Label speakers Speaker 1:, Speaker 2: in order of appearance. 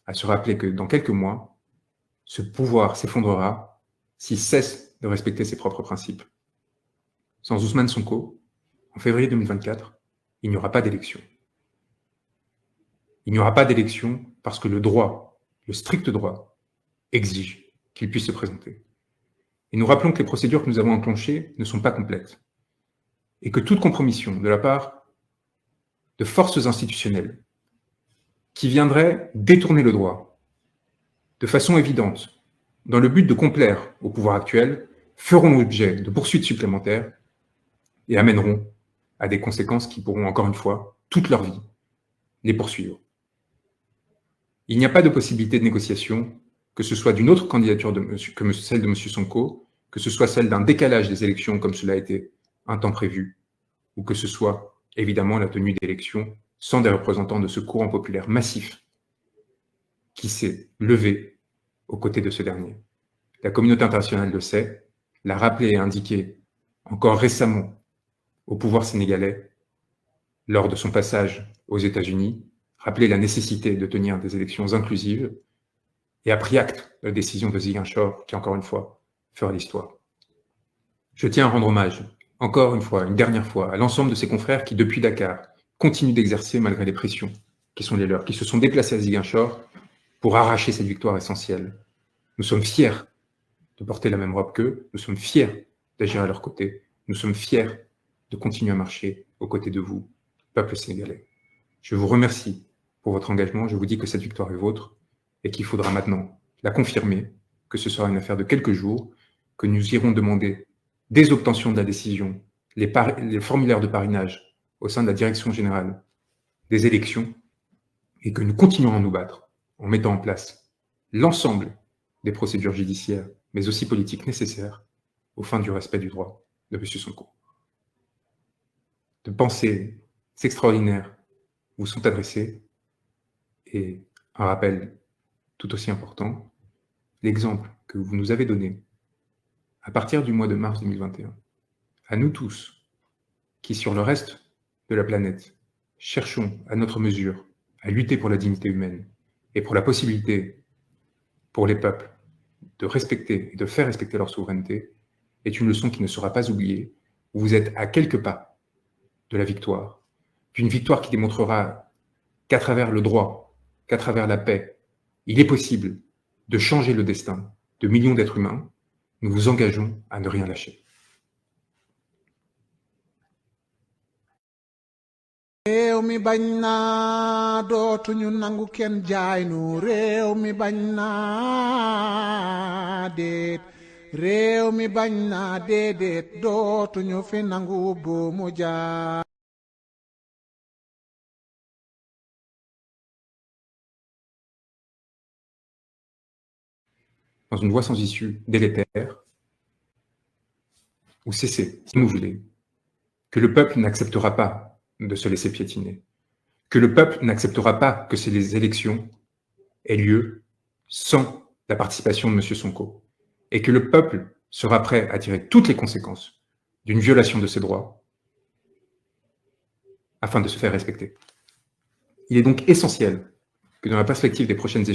Speaker 1: à se rappeler que dans quelques mois, ce pouvoir s'effondrera s'il cesse de respecter ses propres principes. Sans Ousmane Sonko, en février 2024, il n'y aura pas d'élection. Il n'y aura pas d'élection parce que le droit, le strict droit, exige qu'il puisse se présenter. Et nous rappelons que les procédures que nous avons enclenchées ne sont pas complètes et que toute compromission de la part de forces institutionnelles qui viendraient détourner le droit de façon évidente dans le but de complaire au pouvoir actuel feront l'objet de poursuites supplémentaires et amèneront à des conséquences qui pourront, encore une fois, toute leur vie, les poursuivre. Il n'y a pas de possibilité de négociation, que ce soit d'une autre candidature que celle de M. Sonko, que ce soit celle d'un décalage des élections comme cela a été un temps prévu, ou que ce soit évidemment la tenue d'élections sans des représentants de ce courant populaire massif qui s'est levé aux côtés de ce dernier. La communauté internationale le sait, l'a rappelé et indiqué encore récemment au pouvoir sénégalais lors de son passage aux États-Unis, rappelé la nécessité de tenir des élections inclusives et a pris acte de la décision de Ziguinchor qui, encore une fois, fera l'histoire. Je tiens à rendre hommage, encore une fois, une dernière fois, à l'ensemble de ses confrères qui, depuis Dakar, continuent d'exercer malgré les pressions qui sont les leurs, qui se sont déplacés à Ziguinchor pour arracher cette victoire essentielle. Nous sommes fiers de porter la même robe qu'eux, nous sommes fiers d'agir à leur côté, nous sommes fiers de continuer à marcher aux côtés de vous, peuple sénégalais. Je vous remercie pour votre engagement, je vous dis que cette victoire est vôtre et qu'il faudra maintenant la confirmer, que ce sera une affaire de quelques jours, que nous irons demander dès obtention de la décision les formulaires de parrainage au sein de la direction générale des élections et que nous continuerons à nous battre en mettant en place l'ensemble des procédures judiciaires, mais aussi politiques nécessaires aux fins du respect du droit de M. Sonko. De pensées extraordinaires vous sont adressées et un rappel tout aussi important, l'exemple que vous nous avez donné à partir du mois de mars 2021, à nous tous qui, sur le reste de la planète, cherchons à notre mesure à lutter pour la dignité humaine et pour la possibilité pour les peuples de respecter et de faire respecter leur souveraineté, est une leçon qui ne sera pas oubliée, où vous êtes à quelques pas de la victoire, d'une victoire qui démontrera qu'à travers le droit, qu'à travers la paix, il est possible de changer le destin de millions d'êtres humains. Nous vous engageons à ne rien lâcher.
Speaker 2: Réew mi bañ naa dootuñu nangu kenn jaay nu réew mi bañ naa déet réew mi bañ naa déedéet dootuñu fi nangu buumu jaay.
Speaker 1: Dans une voie sans issue délétère, ou cesser, si vous voulez, que le peuple n'acceptera pas de se laisser piétiner, que le peuple n'acceptera pas que ces élections aient lieu sans la participation de M. Sonko, et que le peuple sera prêt à tirer toutes les conséquences d'une violation de ses droits afin de se faire respecter. Il est donc essentiel que dans la perspective des prochaines